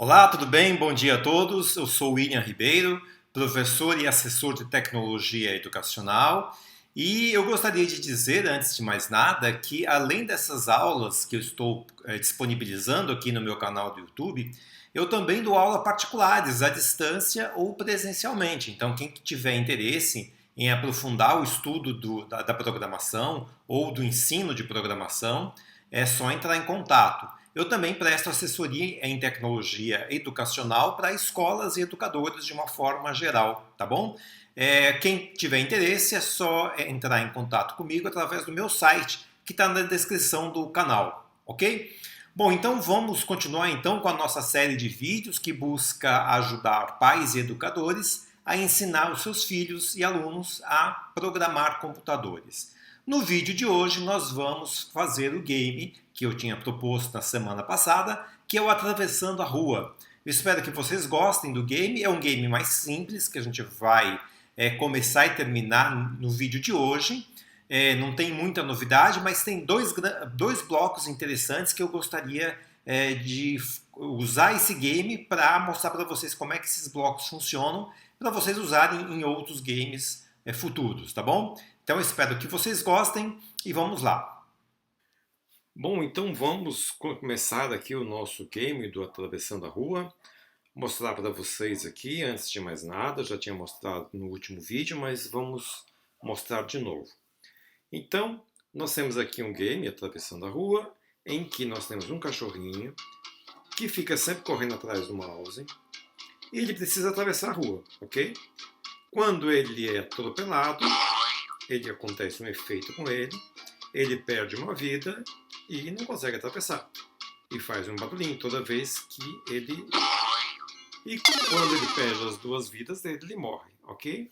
Olá, tudo bem? Bom dia a todos. Eu sou William Ribeiro, professor e assessor de tecnologia educacional. E eu gostaria de dizer, antes de mais nada, que além dessas aulas que eu estou disponibilizando aqui no meu canal do YouTube, eu também dou aula particulares à distância ou presencialmente. Então, quem tiver interesse em aprofundar o estudo da programação ou do ensino de programação, é só entrar em contato. Eu também presto assessoria em tecnologia educacional para escolas e educadores de uma forma geral, tá bom? Quem tiver interesse é só entrar em contato comigo através do meu site, que está na descrição do canal, ok? Bom, então vamos continuar então com a nossa série de vídeos que busca ajudar pais e educadores a ensinar os seus filhos e alunos a programar computadores. No vídeo de hoje nós vamos fazer o game que eu tinha proposto na semana passada, que é o Atravessando a Rua. Eu espero que vocês gostem do game. É um game mais simples que a gente vai começar e terminar no vídeo de hoje. Não tem muita novidade, mas tem dois blocos interessantes que eu gostaria de usar esse game para mostrar para vocês como é que esses blocos funcionam, para vocês usarem em outros games futuros, tá bom? Então eu espero que vocês gostem e vamos lá. Bom, então vamos começar aqui o nosso game do Atravessando a Rua. Mostrar para vocês aqui, antes de mais nada, já tinha mostrado no último vídeo, mas vamos mostrar de novo. Então, nós temos aqui um game, Atravessando a Rua, em que nós temos um cachorrinho que fica sempre correndo atrás do mouse e ele precisa atravessar a rua, ok? Quando ele é atropelado, ele acontece um efeito com ele perde uma vida e não consegue atravessar. E faz um barulhinho toda vez que ele... E quando ele perde as duas vidas dele, ele morre, ok?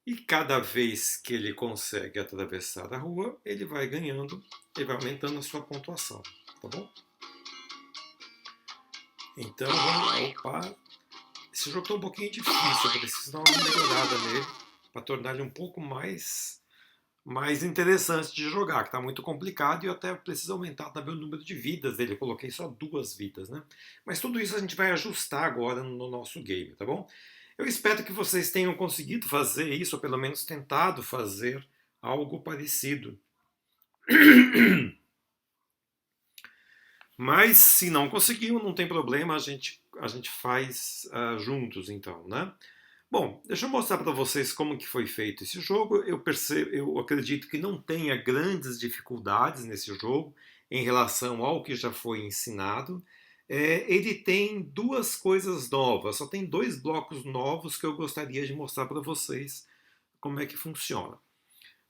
E cada vez que ele consegue atravessar a rua, ele vai ganhando, ele vai aumentando a sua pontuação, tá bom? Então, vamos lá, opa. Esse jogo está um pouquinho difícil, eu preciso dar uma melhorada nele para tornar ele um pouco mais interessante de jogar, que está muito complicado e eu até preciso aumentar também o número de vidas dele. Eu coloquei só 2 vidas, né? Mas tudo isso a gente vai ajustar agora no nosso game, tá bom? Eu espero que vocês tenham conseguido fazer isso, ou pelo menos tentado fazer algo parecido. Mas se não conseguiu, não tem problema, a gente faz juntos então, né? Bom, deixa eu mostrar para vocês como que foi feito esse jogo. Eu acredito que não tenha grandes dificuldades nesse jogo em relação ao que já foi ensinado. Ele tem 2 coisas novas, só tem 2 blocos novos que eu gostaria de mostrar para vocês como é que funciona.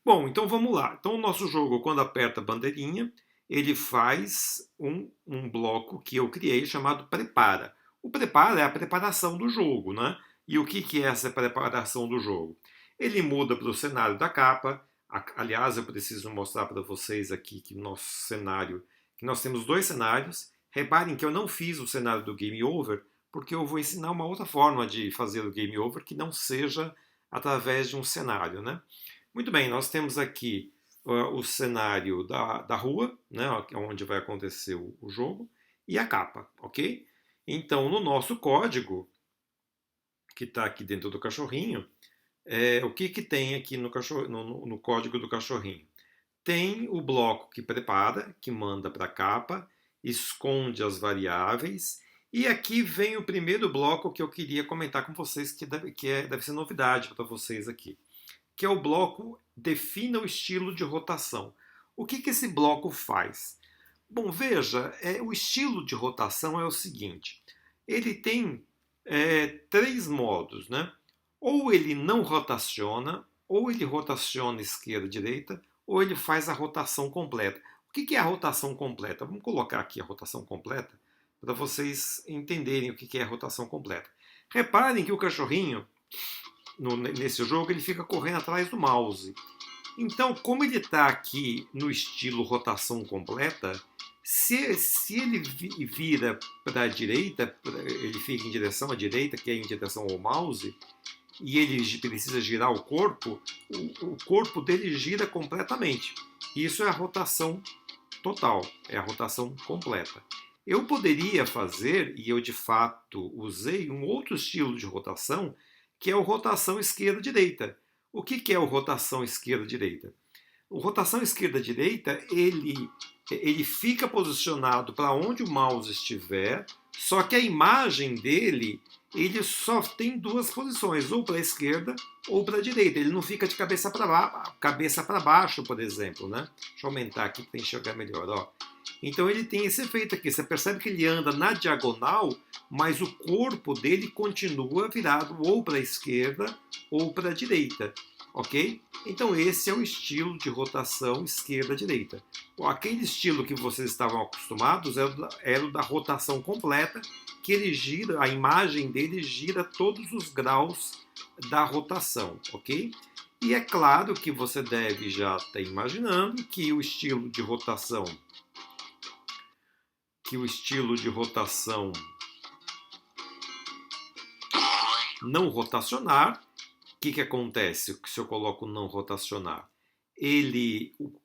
Bom, então vamos lá. Então o nosso jogo, quando aperta a bandeirinha, ele faz um bloco que eu criei chamado Prepara. O Prepara é a preparação do jogo, né? E o que é essa preparação do jogo? Ele muda para o cenário da capa. Aliás, eu preciso mostrar para vocês aqui que que nós temos 2 cenários. Reparem que eu não fiz o cenário do Game Over, porque eu vou ensinar uma outra forma de fazer o Game Over que não seja através de um cenário, né? Muito bem, nós temos aqui o cenário da rua, né, onde vai acontecer o jogo, e a capa, ok? Então, no nosso código, que está aqui dentro do cachorrinho, o que tem aqui no código do cachorrinho? Tem o bloco que prepara, que manda para a capa, esconde as variáveis, e aqui vem o primeiro bloco que eu queria comentar com vocês, que deve ser novidade para vocês aqui, que é o bloco Defina o estilo de rotação. O que esse bloco faz? Bom, veja, o estilo de rotação é o seguinte, ele tem 3 modos, né? Ou ele não rotaciona, ou ele rotaciona esquerda-direita, ou ele faz a rotação completa. O que é a rotação completa? Vamos colocar aqui a rotação completa para vocês entenderem o que é a rotação completa. Reparem que o cachorrinho, nesse jogo, ele fica correndo atrás do mouse. Então, como ele está aqui no estilo rotação completa, se ele vira para a direita, ele fica em direção à direita, que é em direção ao mouse, e ele precisa girar o corpo dele gira completamente. Isso é a rotação total, é a rotação completa. Eu poderia fazer, e eu de fato usei, um outro estilo de rotação, que é o rotação esquerda-direita. O que é o rotação esquerda-direita? O rotação esquerda-direita, ele fica posicionado para onde o mouse estiver, só que a imagem dele, ele só tem duas posições, ou para a esquerda ou para a direita. Ele não fica de cabeça para baixo, por exemplo, né? Deixa eu aumentar aqui para enxergar melhor, ó. Então ele tem esse efeito aqui. Você percebe que ele anda na diagonal, mas o corpo dele continua virado ou para a esquerda ou para a direita, ok? Então esse é o estilo de rotação esquerda-direita. Aquele estilo que vocês estavam acostumados era o da rotação completa, que ele gira, a imagem dele gira todos os graus da rotação, ok? E é claro que você deve já estar imaginando que o estilo de rotação não rotacionar, o que acontece se eu coloco não rotacionar?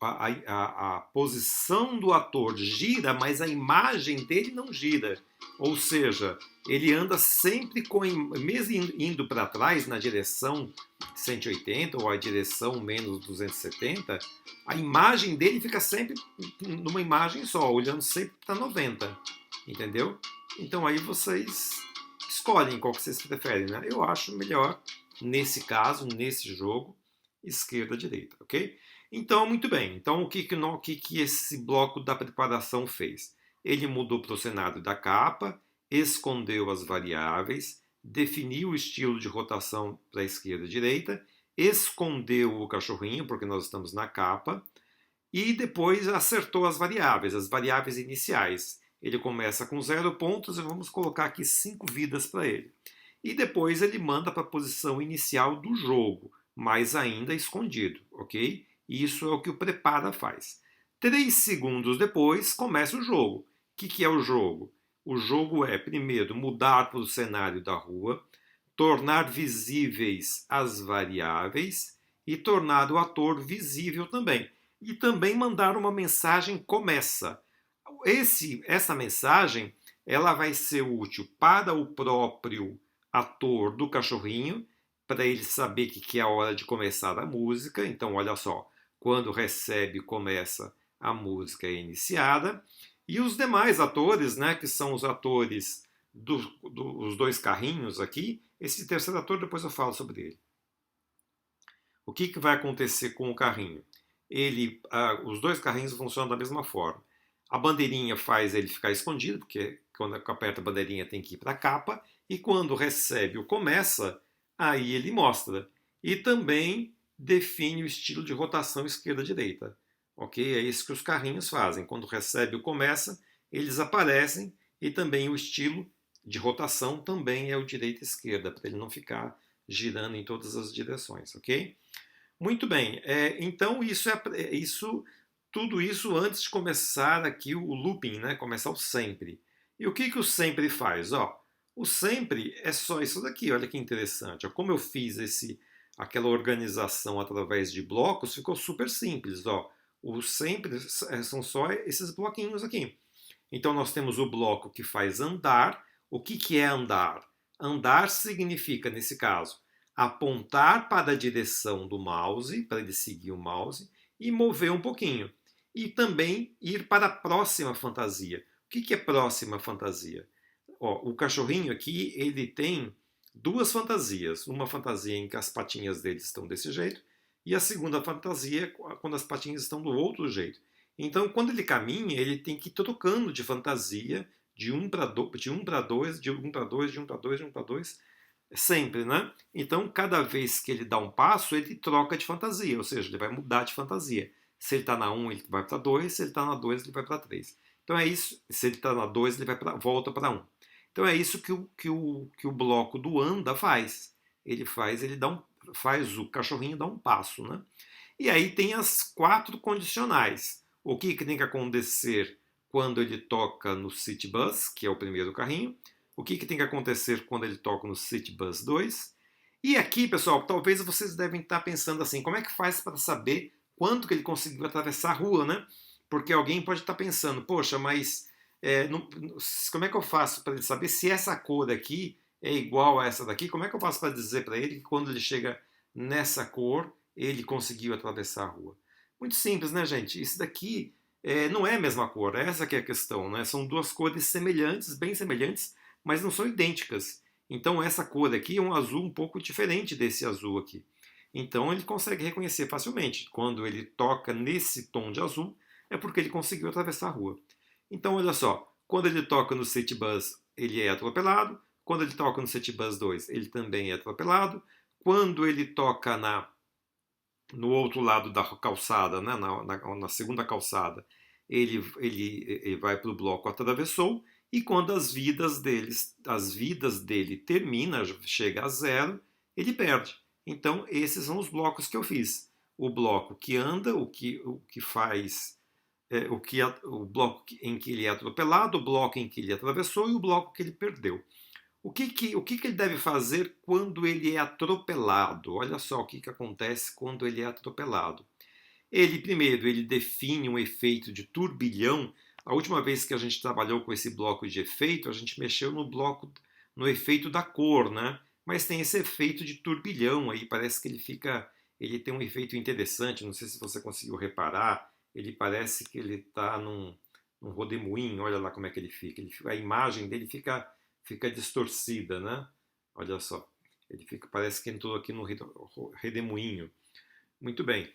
A posição do ator gira, mas a imagem dele não gira. Ou seja, ele anda sempre mesmo indo para trás na direção 180 ou a direção menos 270, a imagem dele fica sempre numa imagem só, olhando sempre para 90. Entendeu? Então aí vocês escolhem qual que vocês preferem, né? Eu acho melhor, nesse caso, nesse jogo, esquerda-direita, ok? Então, muito bem. Então, o que esse bloco da preparação fez? Ele mudou para o cenário da capa, escondeu as variáveis, definiu o estilo de rotação para a esquerda e direita, escondeu o cachorrinho, porque nós estamos na capa, e depois acertou as variáveis iniciais. Ele começa com 0 pontos e vamos colocar aqui 5 vidas para ele. E depois ele manda para a posição inicial do jogo, mas ainda escondido, ok? Isso é o que o prepara faz. 3 segundos depois começa o jogo. O que é o jogo? O jogo é, primeiro, mudar para o cenário da rua, tornar visíveis as variáveis e tornar o ator visível também. E também mandar uma mensagem começa. Essa mensagem ela vai ser útil para o próprio ator do cachorrinho, para ele saber que é a hora de começar a música. Então, olha só, quando recebe, começa, a música é iniciada. E os demais atores, né, que são os atores dos dois carrinhos aqui, esse terceiro ator depois eu falo sobre ele. O que vai acontecer com o carrinho? Os dois carrinhos funcionam da mesma forma. A bandeirinha faz ele ficar escondido, porque quando aperta a bandeirinha tem que ir para a capa, e quando recebe o começa, aí ele mostra. E também define o estilo de rotação esquerda-direita. Ok? É isso que os carrinhos fazem. Quando recebe o começa, eles aparecem e também o estilo de rotação também é o direita-esquerda, para ele não ficar girando em todas as direções. Ok? Muito bem. Então tudo isso antes de começar aqui o looping, né? Começar o sempre. E o que o sempre faz? O sempre é só isso daqui. Olha que interessante. Como eu fiz aquela organização através de blocos, ficou super simples. O sempre são só esses bloquinhos aqui. Então nós temos o bloco que faz andar. O que é andar? Andar significa, nesse caso, apontar para a direção do mouse, para ele seguir o mouse, e mover um pouquinho. E também ir para a próxima fantasia. O que é próxima fantasia? O cachorrinho aqui, ele tem duas fantasias. Uma fantasia em que as patinhas dele estão desse jeito, e a segunda fantasia quando as patinhas estão do outro jeito. Então, quando ele caminha, ele tem que ir trocando de fantasia, de 1 para 2, de 1 para 2, de 1 para 2, de 1 para 2, de 1 para 2, sempre, né? Então, cada vez que ele dá um passo, ele troca de fantasia, ou seja, ele vai mudar de fantasia. Se ele está na 1, ele vai para 2, se ele está na 2, ele vai para 3. Então é isso, se ele está na 2, ele volta para 1. Então é isso que o bloco do anda faz. Ele faz o cachorrinho dar um passo, né? E aí tem as 4 condicionais. O que tem que acontecer quando ele toca no City Bus, que é o primeiro carrinho. O que tem que acontecer quando ele toca no City Bus 2. E aqui, pessoal, talvez vocês devem estar pensando assim, como é que faz para saber quanto que ele conseguiu atravessar a rua, né? Porque alguém pode estar pensando, poxa, mas como é que eu faço para ele saber se essa cor aqui é igual a essa daqui? Como é que eu faço para dizer para ele que quando ele chega nessa cor, ele conseguiu atravessar a rua? Muito simples, né, gente? Isso daqui não é a mesma cor, essa que é a questão, né? São duas cores semelhantes, bem semelhantes, mas não são idênticas. Então essa cor aqui é um azul um pouco diferente desse azul aqui. Então ele consegue reconhecer facilmente. Quando ele toca nesse tom de azul, é porque ele conseguiu atravessar a rua. Então olha só, quando ele toca no City Bus, ele é atropelado. Quando ele toca no City Bus 2, ele também é atropelado. Quando ele toca no outro lado da calçada, né, na segunda calçada, ele vai para o bloco atravessou, e quando as vidas dele termina, chega a zero, ele perde. Então, esses são os blocos que eu fiz. O bloco que anda, o que faz, o bloco em que ele é atropelado, o bloco em que ele atravessou e o bloco que ele perdeu. O que ele deve fazer quando ele é atropelado? Olha só o que acontece quando ele é atropelado. Primeiro, ele define um efeito de turbilhão. A última vez que a gente trabalhou com esse bloco de efeito, a gente mexeu no efeito da cor, né? Mas tem esse efeito de turbilhão aí, parece que ele tem um efeito interessante, não sei se você conseguiu reparar, ele parece que ele está num rodemoinho, olha lá como é que ele fica. A imagem dele fica distorcida, né? Olha só, parece que entrou aqui no redemoinho. Muito bem.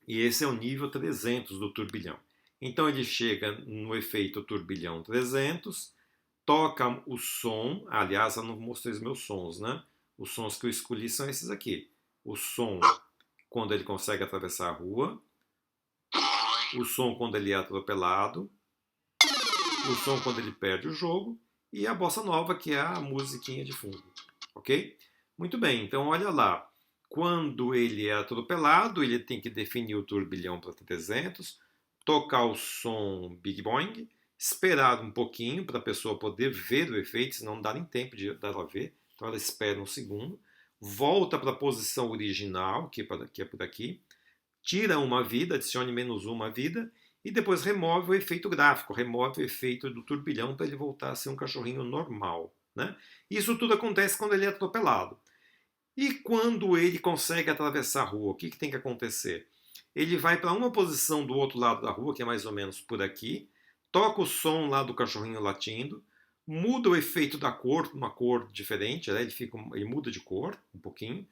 E esse é o nível 300 do turbilhão. Então ele chega no efeito turbilhão 300, toca o som. Aliás, eu não mostrei os meus sons, né? Os sons que eu escolhi são esses aqui. O som quando ele consegue atravessar a rua, o som quando ele é atropelado, o som quando ele perde o jogo e a bossa nova, que é a musiquinha de fundo. Ok? Muito bem, então olha lá. Quando ele é atropelado, ele tem que definir o turbilhão para 300, tocar o som Big Boing, esperar um pouquinho para a pessoa poder ver o efeito, senão não dá nem tempo de dela ver. Então ela espera um segundo, volta para a posição original, que é por aqui, tira uma vida, adicione menos uma vida, e depois remove o efeito gráfico, remove o efeito do turbilhão para ele voltar a ser um cachorrinho normal. Né? Isso tudo acontece quando ele é atropelado. E quando ele consegue atravessar a rua, o que tem que acontecer? Ele vai para uma posição do outro lado da rua, que é mais ou menos por aqui, toca o som lá do cachorrinho latindo, muda o efeito da cor, uma cor diferente, né? Ele muda de cor um pouquinho,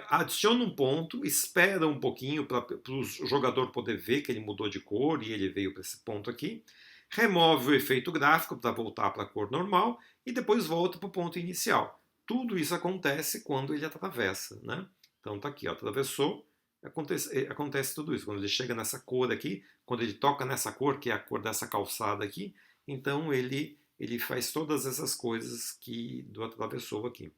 adiciona um ponto, espera um pouquinho para o jogador poder ver que ele mudou de cor e ele veio para esse ponto aqui, remove o efeito gráfico para voltar para a cor normal e depois volta para o ponto inicial. Tudo isso acontece quando ele atravessa, né? Então tá aqui, ó, atravessou, acontece tudo isso. Quando ele chega nessa cor aqui, quando ele toca nessa cor, que é a cor dessa calçada aqui, então ele faz todas essas coisas do atravessou aqui.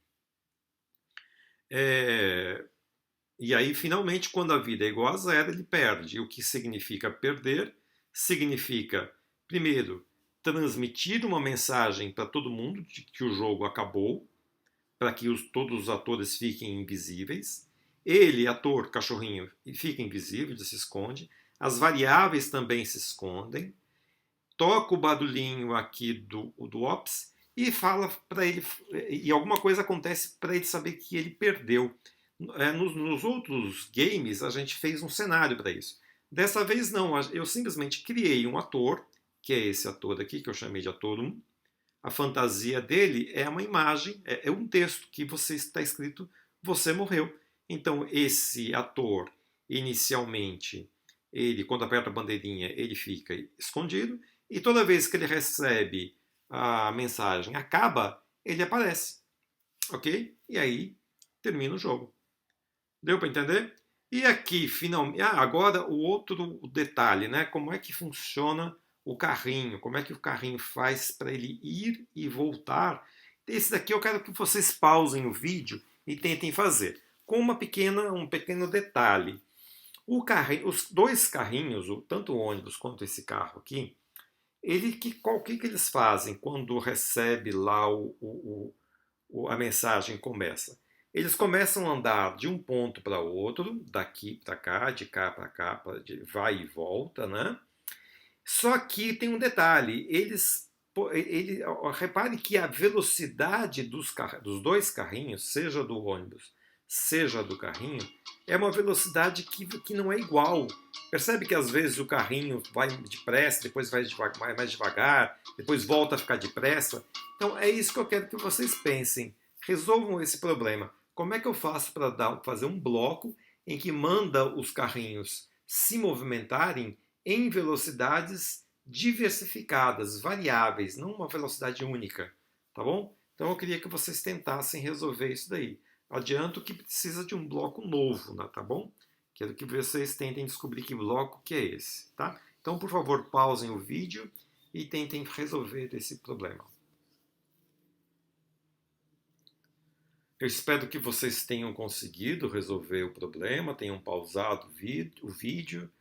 E aí, finalmente, quando a vida é igual a zero, ele perde. O que significa perder? Significa, primeiro, transmitir uma mensagem para todo mundo de que o jogo acabou, para que todos os atores fiquem invisíveis. Ele, ator, cachorrinho, fica invisível, ele se esconde. As variáveis também se escondem. Toca o barulhinho aqui do Ops e fala para ele, e alguma coisa acontece para ele saber que ele perdeu. Nos outros games a gente fez um cenário para isso. Dessa vez não, eu simplesmente criei um ator, que é esse ator aqui, que eu chamei de ator 1. A fantasia dele é uma imagem, é um texto que está escrito "Você morreu". Então esse ator, inicialmente, quando aperta a bandeirinha, ele fica escondido, e toda vez que ele recebe a mensagem "acaba", ele aparece. Ok? E aí termina o jogo. Deu para entender? E aqui, finalmente, agora o outro detalhe, né? Como é que funciona o carrinho? Como é que o carrinho faz para ele ir e voltar? Esse daqui eu quero que vocês pausem o vídeo e tentem fazer. Com um pequeno detalhe. Os dois carrinhos, tanto o ônibus quanto esse carro aqui, o que eles fazem quando recebe lá a mensagem começa? Eles começam a andar de um ponto para outro, daqui para cá, de cá para cá, vai e volta, né? Só que tem um detalhe, repare que a velocidade dos dois carrinhos, seja do ônibus, seja do carrinho, é uma velocidade que não é igual. Percebe que às vezes o carrinho vai depressa, depois vai mais devagar, depois volta a ficar depressa? Então é isso que eu quero que vocês pensem. Resolvam esse problema. Como é que eu faço para fazer um bloco em que manda os carrinhos se movimentarem em velocidades diversificadas, variáveis, não uma velocidade única, tá bom? Então eu queria que vocês tentassem resolver isso daí. Adianto que precisa de um bloco novo, né, tá bom? Quero que vocês tentem descobrir que bloco que é esse, tá? Então, por favor, pausem o vídeo e tentem resolver esse problema. Eu espero que vocês tenham conseguido resolver o problema, tenham pausado o vídeo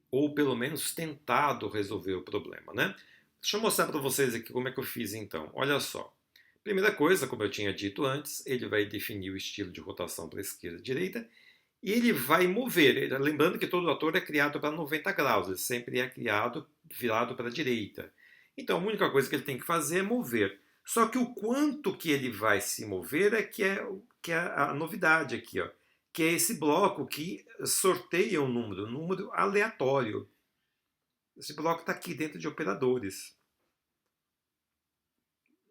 ou pelo menos tentado resolver o problema, né? Deixa eu mostrar para vocês aqui como é que eu fiz então. Olha só. Primeira coisa, como eu tinha dito antes, ele vai definir o estilo de rotação para a esquerda e direita e ele vai mover. Lembrando que todo ator é criado para 90 graus, ele sempre é criado virado para a direita. Então a única coisa que ele tem que fazer é mover. Só que o quanto que ele vai se mover que é a novidade aqui, ó, que é esse bloco que sorteia um número aleatório. Esse bloco está aqui dentro de operadores.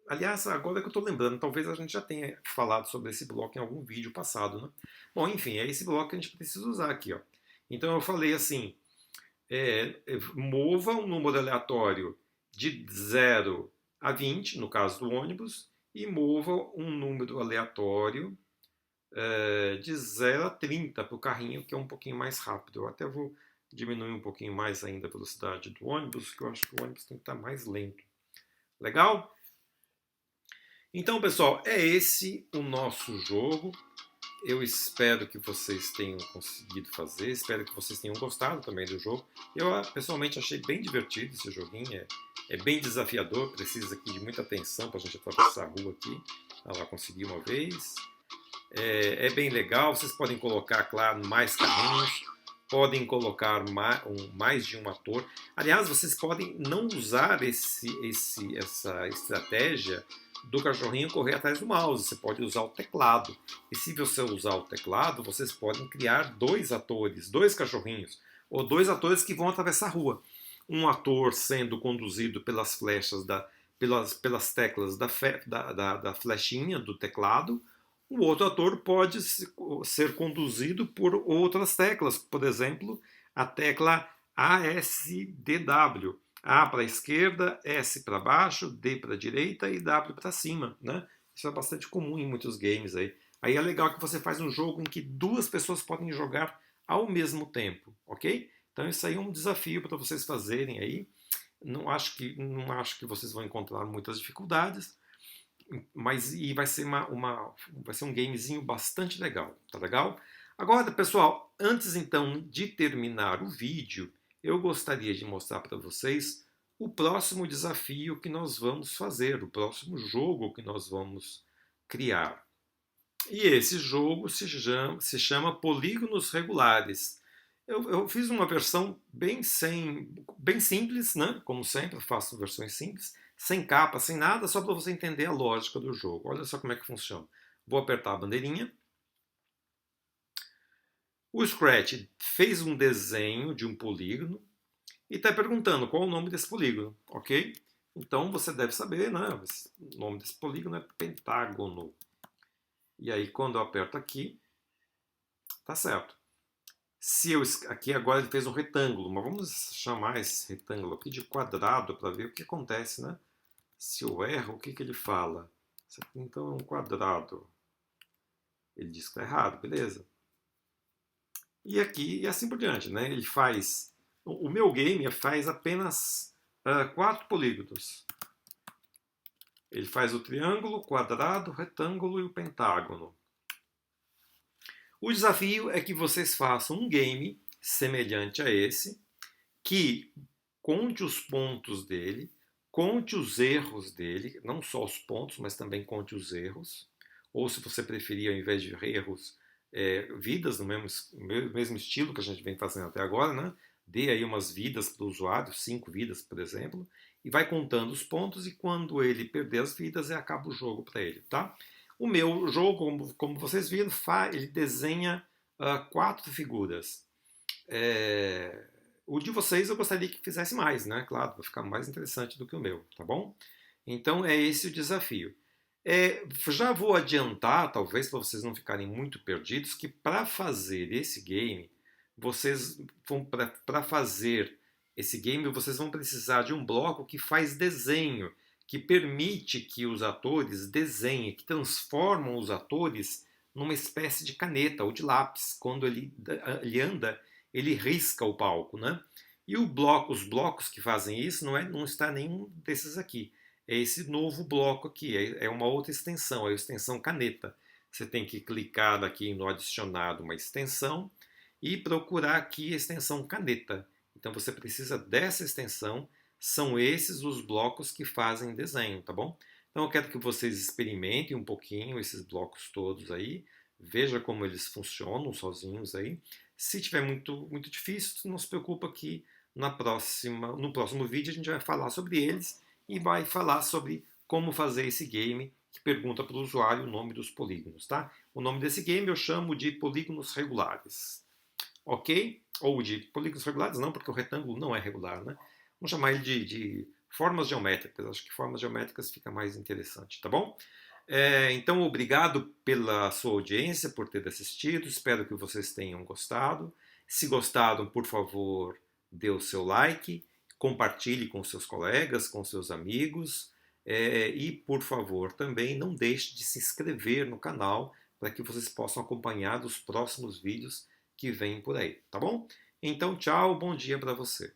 Aliás, agora que eu estou lembrando, talvez a gente já tenha falado sobre esse bloco em algum vídeo passado, né? Bom, enfim, é esse bloco que a gente precisa usar aqui, ó. Então eu falei assim, mova um número aleatório de 0 a 20, no caso do ônibus, e mova um número aleatório de 0 a 30 para o carrinho, que é um pouquinho mais rápido. Eu até vou diminuir um pouquinho mais ainda a velocidade do ônibus, que eu acho que o ônibus tem que estar mais lento. Legal? Então, pessoal, é esse o nosso jogo. Eu espero que vocês tenham conseguido fazer, espero que vocês tenham gostado também do jogo. Eu pessoalmente achei bem divertido esse joguinho, é bem desafiador, precisa aqui de muita atenção para a gente atravessar a rua aqui. Lá consegui uma vez. É bem legal, vocês podem colocar, claro, mais carrinhos, podem colocar mais de um ator. Aliás, vocês podem não usar essa estratégia do cachorrinho correr atrás do mouse, você pode usar o teclado. E se você usar o teclado, vocês podem criar dois atores, dois cachorrinhos, ou dois atores que vão atravessar a rua. Um ator sendo conduzido pelas flechas, pelas teclas da flechinha do teclado. O outro ator pode ser conduzido por outras teclas, por exemplo, a tecla ASDW. A para a esquerda, S para baixo, D para a direita e W para cima, né? Isso é bastante comum em muitos games aí. Aí é legal que você faz um jogo em que duas pessoas podem jogar ao mesmo tempo, ok? Então isso aí é um desafio para vocês fazerem aí. Não acho que vocês vão encontrar muitas dificuldades, mas vai ser vai ser um gamezinho bastante legal, tá legal? Agora, pessoal, antes então de terminar o vídeo, eu gostaria de mostrar para vocês o próximo desafio que nós vamos fazer, o próximo jogo que nós vamos criar. E esse jogo se chama Polígonos Regulares. Eu fiz uma versão bem simples, né? Como sempre, eu faço versões simples, sem capa, sem nada, só para você entender a lógica do jogo. Olha só como é que funciona. Vou apertar a bandeirinha. O Scratch fez um desenho de um polígono e está perguntando qual é o nome desse polígono, ok? Então você deve saber, né? O nome desse polígono é pentágono. E aí quando eu aperto aqui, tá certo. Aqui agora ele fez um retângulo, mas vamos chamar esse retângulo aqui de quadrado para ver o que acontece, né? Se eu erro, o que ele fala? Isso aqui então é um quadrado. Ele diz que está errado, beleza. E aqui, e assim por diante, né? Ele faz... O meu game faz apenas 4 polígonos. Ele faz o triângulo, o quadrado, o retângulo e o pentágono. O desafio é que vocês façam um game semelhante a esse, que conte os pontos dele, conte os erros dele, não só os pontos, mas também conte os erros. Ou se você preferir, ao invés de erros, vidas no mesmo estilo que a gente vem fazendo até agora, né? dê aí umas vidas para o usuário, 5 vidas, por exemplo, e vai contando os pontos e quando ele perder as vidas, acaba o jogo para ele, tá? O meu jogo, como vocês viram, ele desenha 4 figuras. O de vocês eu gostaria que fizesse mais, né? Claro, vai ficar mais interessante do que o meu, tá bom? Então é esse o desafio. Já vou adiantar, talvez para vocês não ficarem muito perdidos, que para fazer esse game, para fazer esse game, vocês vão precisar de um bloco que faz desenho, que permite que os atores desenhem, que transformam os atores numa espécie de caneta ou de lápis. Quando ele anda, ele risca o palco, né? E os blocos que fazem isso não está nenhum desses aqui. É esse novo bloco aqui, é uma outra extensão, é a extensão caneta. Você tem que clicar aqui no adicionado uma extensão e procurar aqui a extensão caneta. Então você precisa dessa extensão, são esses os blocos que fazem desenho, tá bom? Então eu quero que vocês experimentem um pouquinho esses blocos todos aí, veja como eles funcionam sozinhos aí. Se tiver muito difícil, não se preocupa que no próximo vídeo a gente vai falar sobre eles e vai falar sobre como fazer esse game que pergunta para o usuário o nome dos polígonos, tá? O nome desse game eu chamo de polígonos regulares, ok? Ou de polígonos regulares não, porque o retângulo não é regular, né? Vamos chamar ele de formas geométricas, acho que formas geométricas fica mais interessante, tá bom? Então, obrigado pela sua audiência, por ter assistido, espero que vocês tenham gostado. Se gostaram, por favor, dê o seu like, compartilhe com seus colegas, com seus amigos e, por favor, também não deixe de se inscrever no canal para que vocês possam acompanhar os próximos vídeos que vêm por aí, tá bom? Então, tchau, bom dia para você.